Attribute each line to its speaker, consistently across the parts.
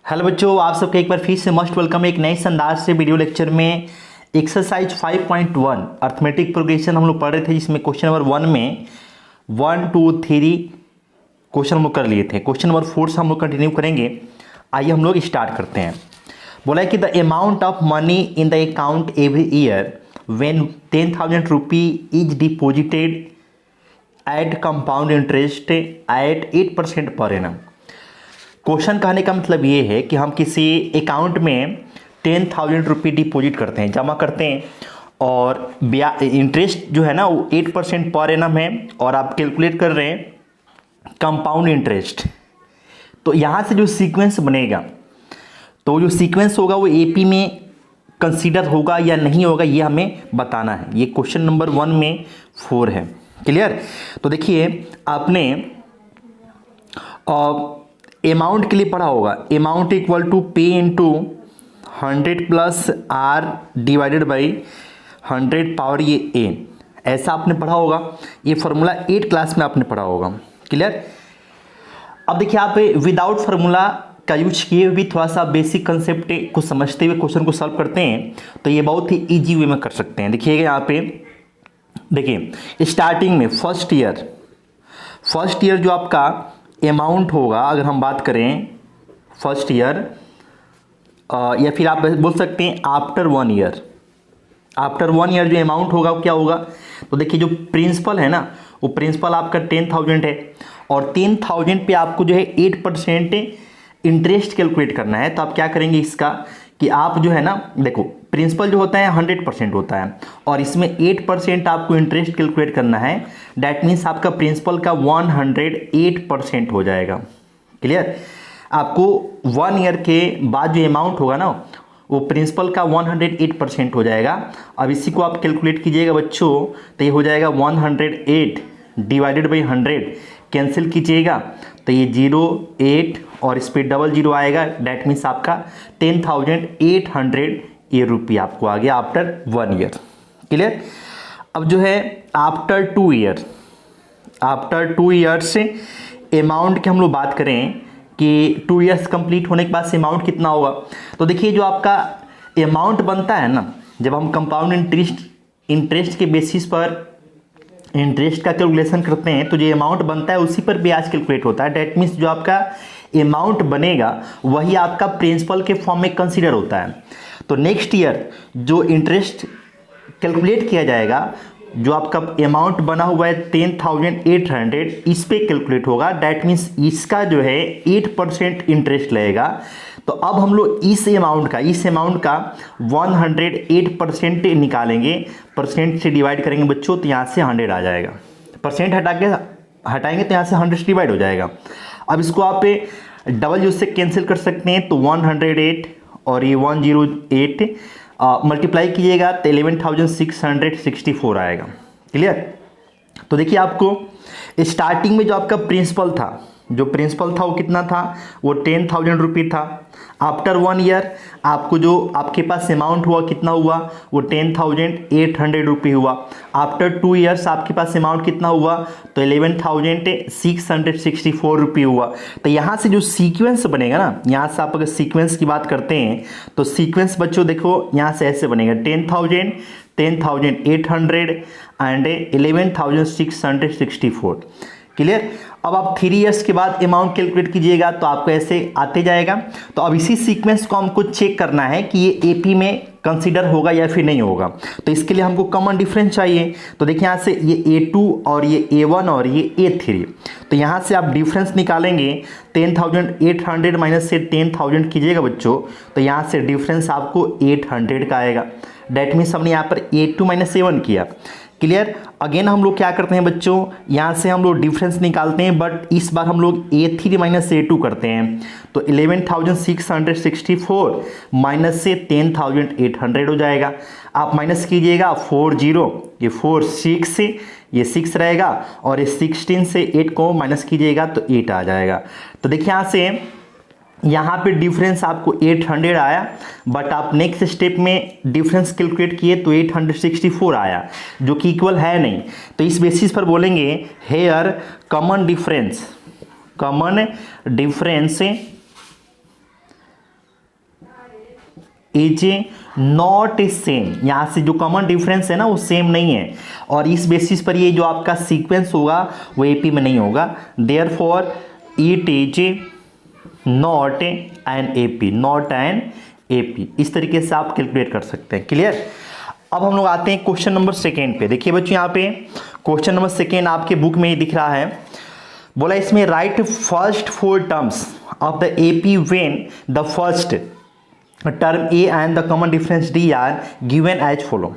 Speaker 1: Hello बच्चों, आप सबका एक बार फिर से मस्ट वेलकम एक नए शानदार से वीडियो लेक्चर में। एक्सरसाइज 5.1 अर्थमेटिक प्रोग्रेशन हम लोग पढ़ रहे थे, जिसमें क्वेश्चन नंबर 1 में 1, 2, 3 क्वेश्चन हम लोग कर लिए थे। क्वेश्चन नंबर 4 से हम लोग कंटिन्यू करेंगे। आइए हम लोग स्टार्ट करते हैं। बोला है कि the amount of money in the account every year when 10,000 rupee is deposited at compound interest at 8% per annum. Question कहने का मतलब ये है कि हम किसी अकाउंट में 10,000 रुपये डिपॉजिट करते हैं, जमा करते हैं, और इंटरेस्ट जो है ना वो 8% पर एनम है, और आप कैलकुलेट कर रहे हैं कंपाउंड इंटरेस्ट। तो यहाँ से जो सीक्वेंस बनेगा, तो जो सीक्वेंस होगा वो एपी में कंसीडर होगा या नहीं होगा, ये हमें बताना है। ये क्वेश्चन नंबर 1 में 4 है। क्लियर? तो देखिए, आपने अमाउंट के लिए पढ़ा होगा, amount equal to p into 100 plus r divided by 100 power ये ए, ऐसा आपने पढ़ा होगा। ये फॉर्मूला 8 क्लास में आपने पढ़ा होगा। क्लियर? अब देखिए, आप विदाउट फार्मूला का यूज किए हुए भी थोड़ा सा बेसिक कंसेप्ट को समझते हुए क्वेश्चन को सॉल्व करते हैं, तो ये बहुत ही इजी वे में कर सकते हैं। देखिएगा यहाँ पे, देखिए स्टार्टिंग में फर्स्ट ईयर जो आपका अमाउंट होगा, अगर हम बात करें फर्स्ट ईयर, या फिर आप बोल सकते हैं आफ्टर 1 ईयर, आफ्टर 1 ईयर जो अमाउंट होगा वो क्या होगा। तो देखिए, जो प्रिंसिपल है ना, वो प्रिंसिपल आपका 10,000 है, और 10,000 पे आपको जो है 8% इंटरेस्ट कैलकुलेट करना है। तो आप क्या करेंगे इसका कि आप जो है ना, देखो प्रिंसिपल जो होता है 100% होता है, और इसमें 8% आपको इंटरेस्ट कैलकुलेट करना है। डैट मीन्स आपका प्रिंसिपल का 108% हो जाएगा। क्लियर? आपको 1 ईयर के बाद जो अमाउंट होगा ना, वो प्रिंसिपल का 108% हो जाएगा। अब इसी को आप कैलकुलेट कीजिएगा बच्चों, तो ये हो जाएगा 108 डिवाइडेड बाई 100, कैंसिल कीजिएगा तो ये 0, 8 और इस पर डबल 0 आएगा। डैट मीन्स आपका 10,800 ये रुपये आपको आ गया आफ्टर 1 ईयर। क्लियर? अब जो है आफ्टर 2 ईयर, आफ्टर 2 ईयर से अमाउंट की हम लोग बात करें कि 2 ईयर्स कंप्लीट होने के बाद से अमाउंट कितना होगा। तो देखिए, जो आपका अमाउंट बनता है ना, जब हम कंपाउंड इंटरेस्ट के बेसिस पर इंटरेस्ट का कैलकुलेशन करते हैं, तो जो अमाउंट बनता है उसी पर ब्याज कैलकुलेट होता है। डैट मीन्स जो आपका अमाउंट बनेगा वही आपका प्रिंसिपल के फॉर्म में कंसीडर होता है। तो नेक्स्ट ईयर जो इंटरेस्ट कैलकुलेट किया जाएगा, जो आपका अमाउंट बना हुआ है 10,800, इस पे कैलकुलेट होगा। डैट मीन्स इसका जो है 8% इंटरेस्ट लगेगा। तो अब हम लोग इस अमाउंट का 108% निकालेंगे, परसेंट से डिवाइड करेंगे बच्चों, तो यहाँ से 100 आ जाएगा। परसेंट हटाएंगे तो यहाँ से 100 डिवाइड हो जाएगा। अब इसको आप डबल यूज से कैंसिल कर सकते हैं, तो 108 और ये 108 मल्टीप्लाई कीजिएगा तो 11,664 आएगा। क्लियर? तो देखिए, आपको स्टार्टिंग में जो आपका प्रिंसिपल था वो कितना था, वो 10,000 रुपये था। आफ्टर 1 ईयर आपको जो आपके पास अमाउंट हुआ कितना हुआ, वो 10,800 रुपये हुआ। आफ्टर 2 ईयर्स आपके पास अमाउंट कितना हुआ, तो 11,664 रुपये हुआ। तो यहाँ से जो सीक्वेंस बनेगा ना, यहाँ से आप अगर सीक्वेंस की बात करते हैं, तो सीक्वेंस बच्चों देखो यहाँ से ऐसे बनेगा 10,000, 10,800 एंड 11,664। क्लियर? अब आप 3 ईयर्स के बाद अमाउंट कैलकुलेट कीजिएगा तो आपको ऐसे आते जाएगा। तो अब इसी सीक्वेंस को हमको चेक करना है कि ये एपी में कंसीडर होगा या फिर नहीं होगा। तो इसके लिए हमको कॉमन डिफरेंस चाहिए। तो देखिए, यहाँ से ये A2 और ये A1 और ये A3, तो यहाँ से आप डिफरेंस निकालेंगे। 10,800 माइनस से 10,000 कीजिएगा बच्चों, तो यहाँ से डिफरेंस आपको 800 का आएगा। डैट मीन्स हमने यहाँ पर A2 माइनस A1 किया। क्लियर? अगेन हम लोग क्या करते हैं बच्चों, यहाँ से हम लोग डिफरेंस निकालते हैं, बट इस बार हम लोग A3 माइनस A2 करते हैं। तो 11,664 माइनस से 10,800 हो जाएगा। आप माइनस कीजिएगा 4 0, ये 4 6, ये 6 रहेगा, और ये 16 से 8 को माइनस कीजिएगा तो 8 आ जाएगा। तो देखिए, यहाँ से यहाँ पे डिफरेंस आपको 800 आया, बट आप नेक्स्ट स्टेप में डिफरेंस कैलकुलेट किए तो 864 आया, जो कि इक्वल है नहीं। तो इस बेसिस पर बोलेंगे here common difference is not same, यहाँ से जो कॉमन डिफरेंस है ना वो सेम नहीं है, और इस बेसिस पर ये जो आपका सीक्वेंस होगा वो एपी में नहीं होगा। Therefore it is not an AP, not an AP. इस तरीके से आप कैलकुलेट कर सकते हैं। क्लियर। अब हम लोग आते हैं क्वेश्चन नंबर सेकेंड पे। देखिए बच्चों यहाँ पे क्वेश्चन नंबर सेकेंड आपके बुक में ही दिख रहा है। बोला इसमें write first 4 terms of the AP when the first term a and the common difference d are given as follow.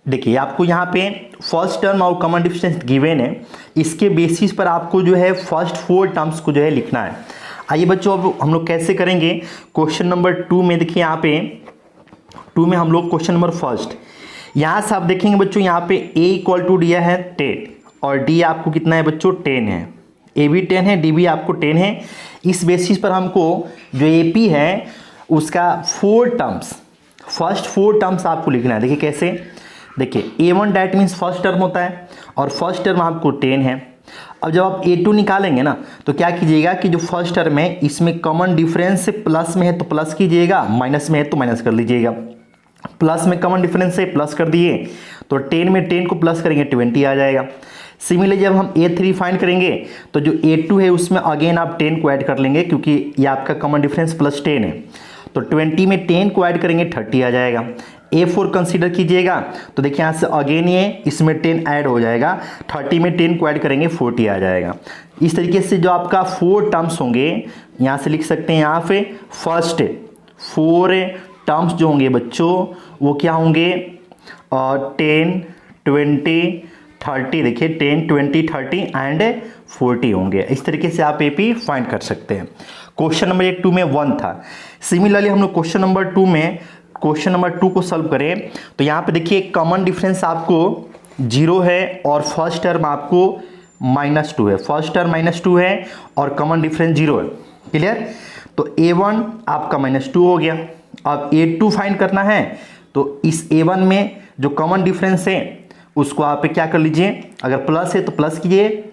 Speaker 1: देखिए आपको यहाँ पे फर्स्ट टर्म और कॉमन डिफरेंस गिवन है, इसके बेसिस पर आपको जो है फर्स्ट 4 टर्म्स को जो है लिखना है। आइए बच्चों अब हम लोग कैसे करेंगे। क्वेश्चन नंबर 2 में देखिए यहाँ पे 2 में हम लोग क्वेश्चन नंबर फर्स्ट, यहाँ से आप देखेंगे बच्चों यहाँ पे a इक्वल टू दिया है 10 और d आपको कितना है बच्चों 10 है, a भी 10 है, d भी आपको 10 है। इस बेसिस पर हमको जो AP है उसका 4 टर्म्स, फर्स्ट 4 टर्म्स आपको लिखना है। देखिए कैसे, देखिए A1 that means first term होता है और फर्स्ट टर्म आपको 10 है। अब जब आप A2 निकालेंगे ना तो क्या कीजिएगा कि जो फर्स्ट टर्म है इसमें कॉमन डिफरेंस प्लस में है तो प्लस कीजिएगा, माइनस में है तो माइनस कर लीजिएगा। प्लस में कॉमन डिफरेंस है प्लस कर दिए तो 10 में 10 को प्लस करेंगे 20 आ जाएगा। सिमिलरली जब हम A3 फाइंड करेंगे तो जो A2 है उसमें अगेन आप 10 को ऐड कर लेंगे क्योंकि ये आपका कॉमन डिफरेंस प्लस 10 है, तो 20 में 10 को ऐड करेंगे 30 आ जाएगा। A4 कंसीडर कीजिएगा तो देखिए यहाँ से अगेन ये इसमें 10 ऐड हो जाएगा, 30 में 10 को ऐड करेंगे 40 आ जाएगा। इस तरीके से जो आपका 4 टर्म्स होंगे यहाँ से लिख सकते हैं, यहाँ पे फर्स्ट 4 टर्म्स जो होंगे बच्चों वो क्या होंगे 10 20 30, देखिए 10 20 30 एंड 40 होंगे। इस तरीके से आप AP फाइंड कर सकते हैं। क्वेश्चन नंबर 2 में 1 था। सिमिलरली हम लोग क्वेश्चन नंबर 2 में क्वेश्चन नंबर 2 को सॉल्व करें तो यहाँ पे देखिए कॉमन डिफरेंस आपको 0 है और फर्स्ट टर्म आपको -2 है, फर्स्ट टर्म -2 है और कॉमन डिफरेंस 0 है। क्लियर। तो A1 आपका -2 हो गया। अब A2 फाइंड करना है तो इस A1 में जो कॉमन डिफरेंस है उसको आप क्या कर लीजिए, अगर प्लस है तो प्लस कीजिए,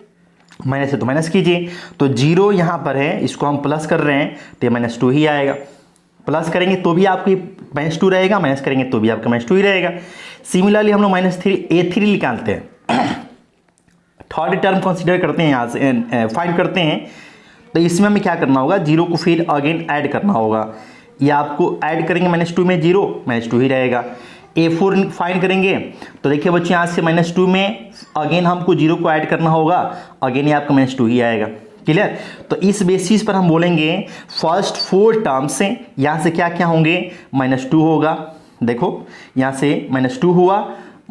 Speaker 1: माइनस है तो माइनस कीजिए। तो 0 यहाँ पर है, इसको हम प्लस कर रहे हैं तो ये -2 ही आएगा। प्लस करेंगे तो भी आपकी -2 रहेगा, माइनस करेंगे तो भी आपका -2 ही रहेगा। सिमिलरली हम लोग A3 निकालते हैं, थर्ड टर्म कंसीडर करते हैं, यहाँ से फाइंड करते हैं। तो इसमें हमें क्या करना होगा, 0 को फिर अगेन ऐड करना होगा, या आपको ऐड करेंगे -2 में 0 -2 ही रहेगा। A4 फाइंड करेंगे तो देखिए बच्चों यहाँ से -2 में अगेन हमको 0 को ऐड करना होगा, अगेन ये आपका -2 ही आएगा। क्लियर। तो इस बेसिस पर हम बोलेंगे फर्स्ट 4 टर्म्स से यहाँ से क्या क्या होंगे, -2 होगा। देखो यहाँ से -2 हुआ,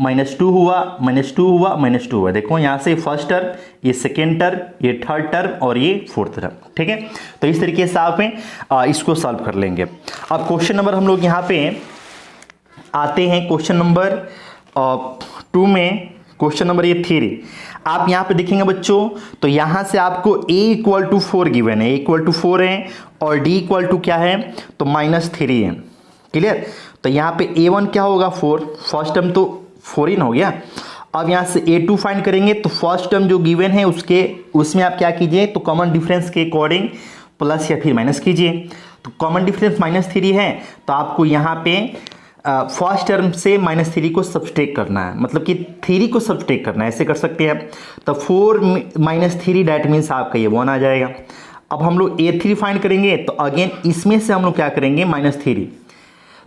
Speaker 1: -2 हुआ, -2 हुआ, -2 हुआ। देखो यहाँ से फर्स्ट टर्म, ये सेकेंड टर्म, ये थर्ड टर्म और ये फोर्थ टर्म। ठीक है। तो इस तरीके से आप इसको सॉल्व कर लेंगे। अब क्वेश्चन नंबर हम लोग यहाँ पे आते हैं क्वेश्चन नंबर 2 में, क्वेश्चन नंबर ये 3। आप यहाँ पे देखेंगे बच्चों तो यहाँ से आपको A इक्वल टू 4 गिवन है, A इक्वल टू 4 है और D इक्वल टू क्या है तो -3 है। क्लियर। तो यहाँ पे A1 क्या होगा 4, फर्स्ट टर्म तो 4 ही ना हो गया। अब यहाँ से A2 फाइंड करेंगे तो फर्स्ट टर्म जो गिवन है उसमें आप क्या कीजिए तो कॉमन डिफरेंस के अकॉर्डिंग प्लस या फिर माइनस कीजिए। तो कॉमन डिफरेंस -3 है तो आपको यहाँ पे फर्स्ट टर्म से -3 को सब्सट्रैक्ट करना है, मतलब कि 3 को सब्सट्रैक्ट करना है, ऐसे कर सकते हैं। तो 4 - 3 डैट मीन्स आपका ये 1 आ जाएगा। अब हम लोग A3 फाइंड करेंगे तो अगेन इसमें से हम लोग क्या करेंगे -3,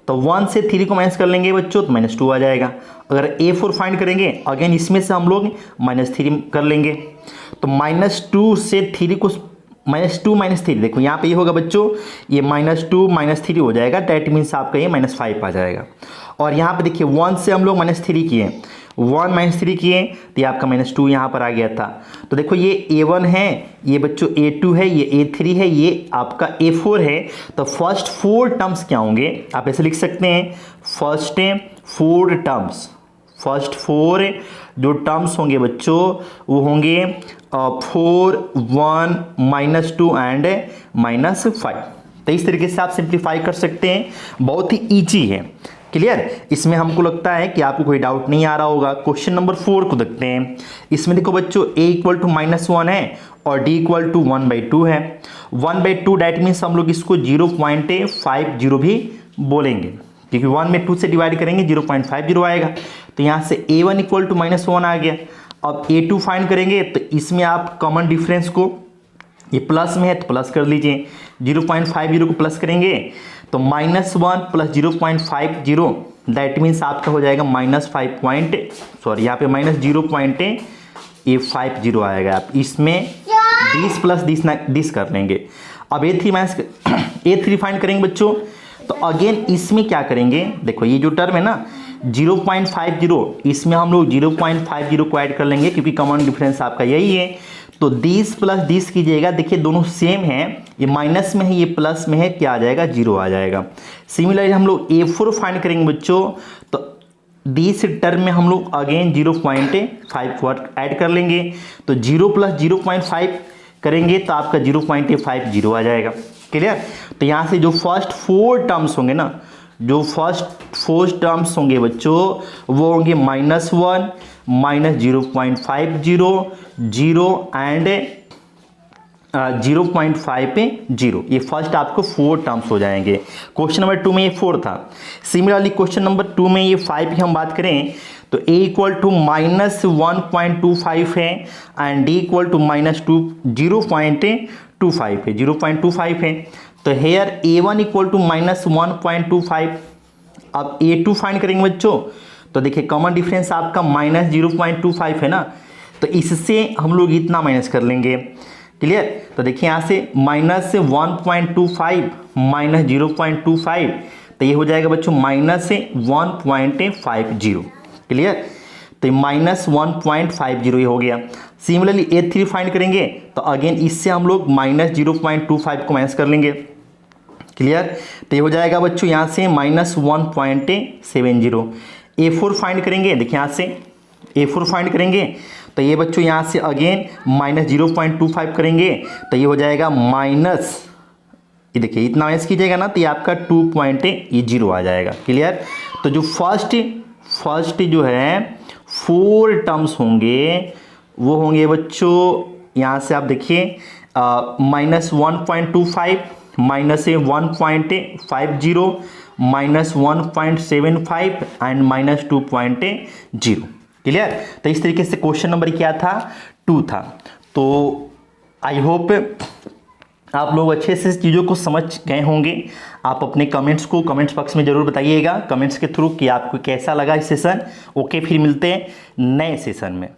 Speaker 1: तो 1 से 3 को माइनस कर लेंगे बच्चों तो -2 आ जाएगा। अगर A4 फाइंड करेंगे अगेन इसमें से हम लोग -3 कर लेंगे तो -2 से 3 को -2 -3, देखो यहाँ पे ये होगा बच्चों ये -2 -3 हो जाएगा, डैट मीन्स आपका ये -5 आ जाएगा। और यहाँ पे देखिए 1 से हम लोग -3 किए, 1 -3 किए तो ये आपका -2 यहाँ पर आ गया था। तो देखो ये A1 है, ये बच्चों A2 है, ये A3 है, ये आपका A4 है। तो फर्स्ट 4 टर्म्स क्या होंगे आप ऐसे लिख सकते हैं, फर्स्ट 4 टर्म्स, फर्स्ट 4 जो टर्म्स होंगे बच्चों वो होंगे 4 1 -2 एंड -5। तो इस तरीके से आप सिंप्लीफाई कर सकते हैं, बहुत ही ईजी है। क्लियर। इसमें हमको लगता है कि आपको कोई डाउट नहीं आ रहा होगा। क्वेश्चन नंबर 4 को देखते हैं। इसमें देखो बच्चों A इक्वल टू -1 है और D इक्वल टू 1/2 है। 1/2 डैट मीन्स हम लोग इसको 0.50 भी बोलेंगे। क्योंकि 1 में 2 से डिवाइड करेंगे 0.50 आएगा। तो यहाँ से A1 इक्वल टू -1 आ गया। अब A2 फाइंड करेंगे तो इसमें आप कॉमन डिफरेंस को, ये प्लस में है तो प्लस कर लीजिए, 0.50 को प्लस करेंगे तो -1 प्लस 0.50 दैट मीन्स आपका हो जाएगा यहाँ पे -0.50 आएगा। आप इसमें 20 प्लस 20 कर लेंगे। अब A3 फाइंड करेंगे बच्चों, तो अगेन इसमें क्या करेंगे, देखो ये जो टर्म है ना 0.50, इसमें हम लोग 0.50 को ऐड कर लेंगे क्योंकि कॉमन डिफरेंस आपका यही है। तो 20 प्लस 20 कीजिएगा, देखिए दोनों सेम है, ये माइनस में है ये प्लस में है, क्या आ जाएगा 0 आ जाएगा। सिमिलरली हम लोग A4 फाइंड करेंगे बच्चों, तो 20 टर्म में हम लोग अगेन 0.5 को ऐड कर लेंगे, तो 0 प्लस 0.5 करेंगे तो आपका 0.50 आ जाएगा। क्लियर। तो यहाँ से जो फर्स्ट 4 टर्म्स होंगे ना, जो फर्स्ट 4 टर्म्स होंगे बच्चों वो होंगे -1 -0.50 0 एंड 0.50। ये फर्स्ट आपको 4 टर्म्स हो जाएंगे। क्वेश्चन नंबर 2 में ये 4 था। सिमिलरली क्वेश्चन नंबर 2 में ये 5 की हम बात करें तो A इक्वल टू -1.25 है एंड D इक्वल टू -0.25 है। तो हेयर A1 इक्वल टू -1.25। अब A2 फाइंड करेंगे बच्चों, तो देखिए कॉमन डिफरेंस आपका -0.25 है ना, तो इससे हम लोग इतना माइनस कर लेंगे। क्लियर। तो देखिए यहाँ से -1.25 -0.25, तो ये हो जाएगा बच्चों -1.50। क्लियर। तो -1.50 हो गया। सिमिलरली A3 फाइंड करेंगे तो अगेन इससे हम लोग -0.25 को माइनस कर लेंगे। क्लियर। तो ये हो जाएगा बच्चों यहाँ से -1.70। A4 फाइंड करेंगे, देखिए यहाँ से A4 फाइंड करेंगे तो ये बच्चों यहाँ से अगेन -0.25 करेंगे तो ये हो जाएगा ये देखिए इतना माइनस कीजिएगा ना तो ये आपका 2.0 आ जाएगा। क्लियर। तो जो फर्स्ट जो है 4 टर्म्स होंगे वो होंगे बच्चों, यहाँ से आप देखिए -1.25 -1.50 -1.75 एंड -2.0। क्लियर। तो इस तरीके से क्वेश्चन नंबर क्या था 2 था। तो आई होप आप लोग अच्छे से चीज़ों को समझ गए होंगे। आप अपने कमेंट्स को कमेंट्स बॉक्स में ज़रूर बताइएगा कमेंट्स के थ्रू कि आपको कैसा लगा इस सेशन। ओके, फिर मिलते हैं नए सेशन में।